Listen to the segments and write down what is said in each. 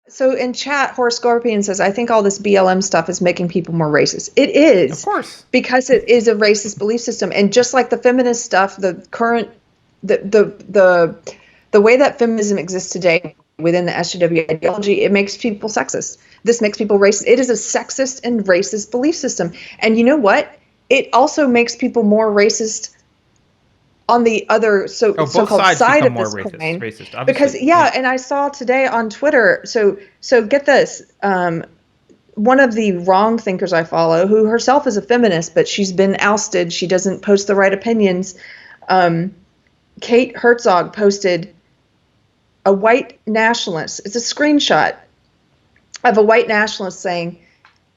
So in chat, Horace Scorpion says, I think all this BLM stuff is making people more racist. It is. Of course. Because it is a racist belief system. And just like the feminist stuff, the way that feminism exists today within the SJW ideology, it makes people sexist. This makes people racist. It is a sexist and racist belief system. And you know what? It also makes people more racist on the other so-called side of this coin. Racist, because and I saw today on Twitter, so get this, one of the wrong thinkers I follow, who herself is a feminist, but she's been ousted, she doesn't post the right opinions, Kate Herzog posted a white nationalist, it's a screenshot of a white nationalist saying,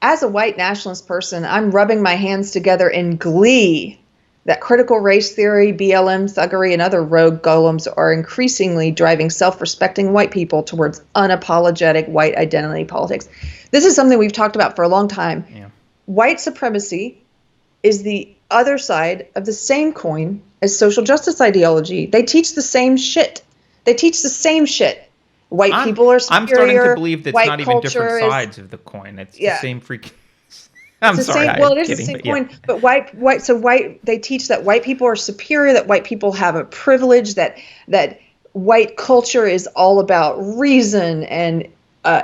as a white nationalist person, I'm rubbing my hands together in glee that critical race theory, BLM, thuggery, and other rogue golems are increasingly driving self-respecting white people towards unapologetic white identity politics. This is something we've talked about for a long time. Yeah. White supremacy is the other side of the same coin as social justice ideology. They teach the same shit. White people are superior. I'm starting to believe that it's not even different sides is, of the coin. It's the same freaking... I'm sorry. It is the same coin, but they teach that white people are superior, that white people have a privilege, that white culture is all about reason and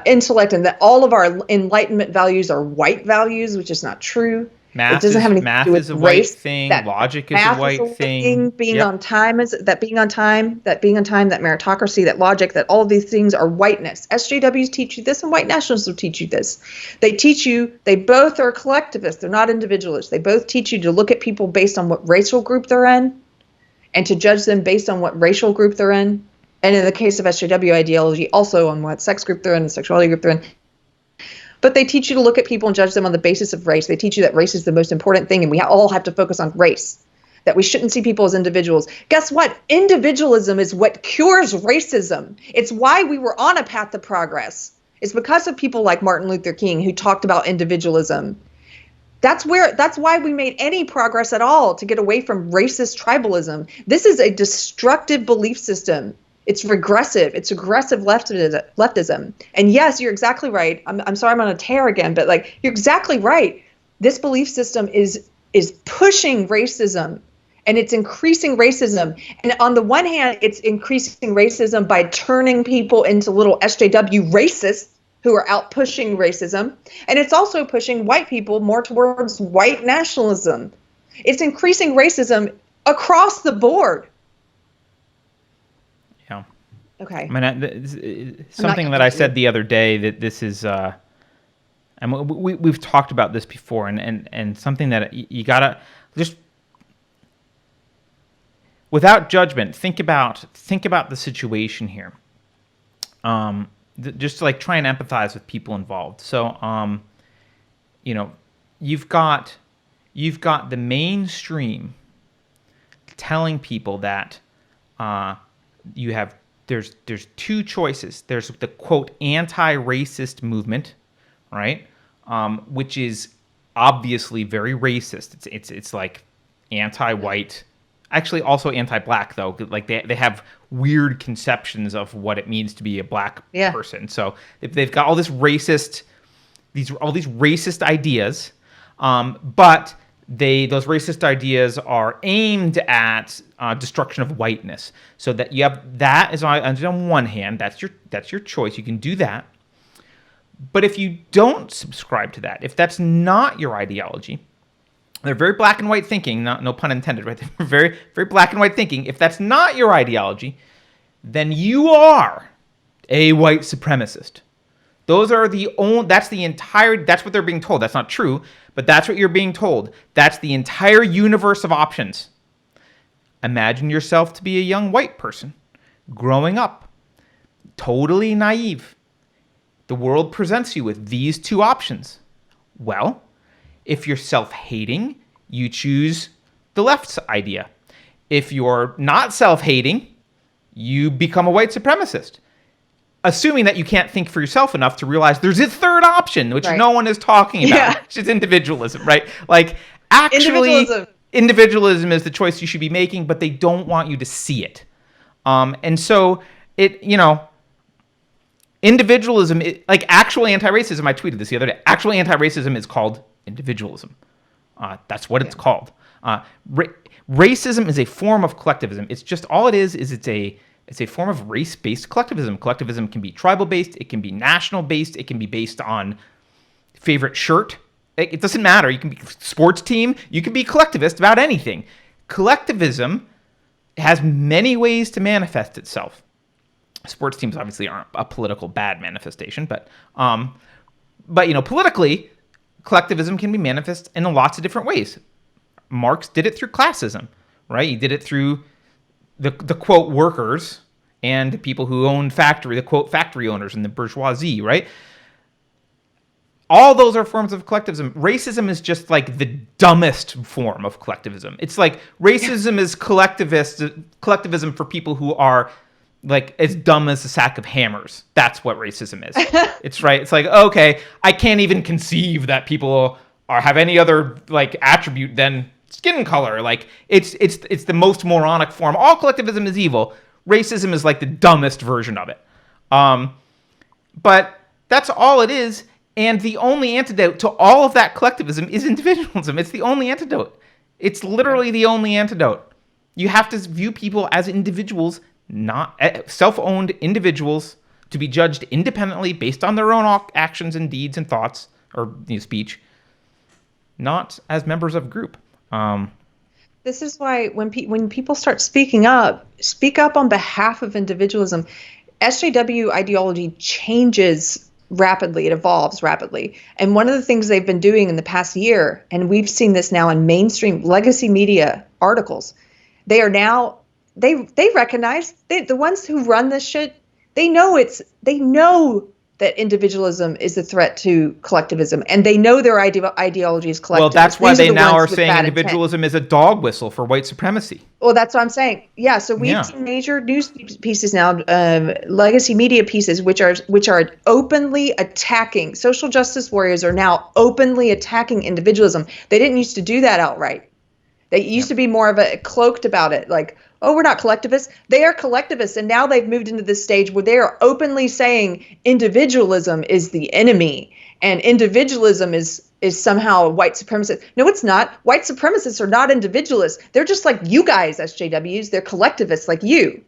intellect, and that all of our Enlightenment values are white values, which is not true. Math it doesn't have anything to do with is a race. White thing. Logic is a white thing. Being on time, that meritocracy, that logic, that all of these things are whiteness. SJWs teach you this, and white nationalists will teach you this. They both are collectivists. They're not individualists. They both teach you to look at people based on what racial group they're in, and to judge them based on what racial group they're in. And in the case of SJW ideology, also on what sex group they're in, the sexuality group they're in. But they teach you to look at people and judge them on the basis of race. They teach you that race is the most important thing, and we all have to focus on race, that we shouldn't see people as individuals. Guess what? Individualism is what cures racism. It's why we were on a path to progress. It's because of people like Martin Luther King who talked about individualism. That's why we made any progress at all, to get away from racist tribalism. This is a destructive belief system. It's regressive. It's aggressive leftism. And yes, you're exactly right. I'm sorry I'm on a tear again, but you're exactly right. This belief system is pushing racism, and it's increasing racism. And on the one hand, it's increasing racism by turning people into little SJW racists who are out pushing racism. And it's also pushing white people more towards white nationalism. It's increasing racism across the board. Okay. I mean, something that I said the other day, that this is, and we've talked about this before, and something that you gotta just, without judgment, think about the situation here. Just to try and empathize with people involved. So, you've got the mainstream telling people that there's two choices. There's the quote anti-racist movement, right? Which is obviously very racist. It's like anti-white, actually also anti-black though. They have weird conceptions of what it means to be a black person. So they've got all these racist ideas, but those racist ideas are aimed at destruction of whiteness. So that you have that is on one hand, that's your choice. You can do that. But if you don't subscribe to that, if that's not your ideology, they're very black and white thinking, no pun intended, right? They're very, very black and white thinking. If that's not your ideology, then you are a white supremacist. That's what they're being told. That's not true, but that's what you're being told. That's the entire universe of options. Imagine yourself to be a young white person growing up, totally naive. The world presents you with these two options. Well, if you're self-hating, you choose the left's idea. If you're not self-hating, you become a white supremacist. Assuming that you can't think for yourself enough to realize there's a third option, which no one is talking about, which is individualism, right? Actually, individualism is the choice you should be making, but they don't want you to see it. And so individualism, like actual anti-racism, I tweeted this the other day. Actual anti-racism is called individualism. That's what it's called. Racism is a form of collectivism. It's just all it is it's a form of race-based collectivism. Collectivism can be tribal-based. It can be national-based. It can be based on favorite shirt. It doesn't matter. You can be sports team. You can be collectivist about anything. Collectivism has many ways to manifest itself. Sports teams obviously aren't a political bad manifestation, but politically, collectivism can be manifest in lots of different ways. Marx did it through classism, right? He did it through the quote workers and the people who owned the quote factory owners and the bourgeoisie, right? All those are forms of collectivism. Racism is just like the dumbest form of collectivism. It's like racism is collectivism for people who are like as dumb as a sack of hammers. That's what racism is. It's right. It's like, okay, I can't even conceive that people have any other like attribute than skin color. Like it's the most moronic form. All collectivism is evil. Racism is like the dumbest version of it. But that's all it is. And the only antidote to all of that collectivism is individualism. It's the only antidote. It's literally the only antidote. You have to view people as individuals, not self-owned individuals, to be judged independently based on their own actions and deeds and thoughts or speech, not as members of a group. This is why when people start speaking up, speak up on behalf of individualism. SJW ideology changes rapidly. It evolves rapidly. And one of the things they've been doing in the past year, and we've seen this now in mainstream legacy media articles, they are now, they recognize, the ones who run this shit, they know that individualism is a threat to collectivism, and they know their ideology is collectivist. Well, that's why they now are saying individualism is a dog whistle for white supremacy. Well, that's what I'm saying. Yeah, so we've seen major news pieces now, legacy media pieces, which are openly attacking. Social justice warriors are now openly attacking individualism. They didn't used to do that outright. They used to be more of a cloaked about it, like, oh, we're not collectivists. They are collectivists, and now they've moved into this stage where they are openly saying individualism is the enemy, and individualism is somehow white supremacist. No, it's not. White supremacists are not individualists. They're just like you guys, SJWs. They're collectivists like you.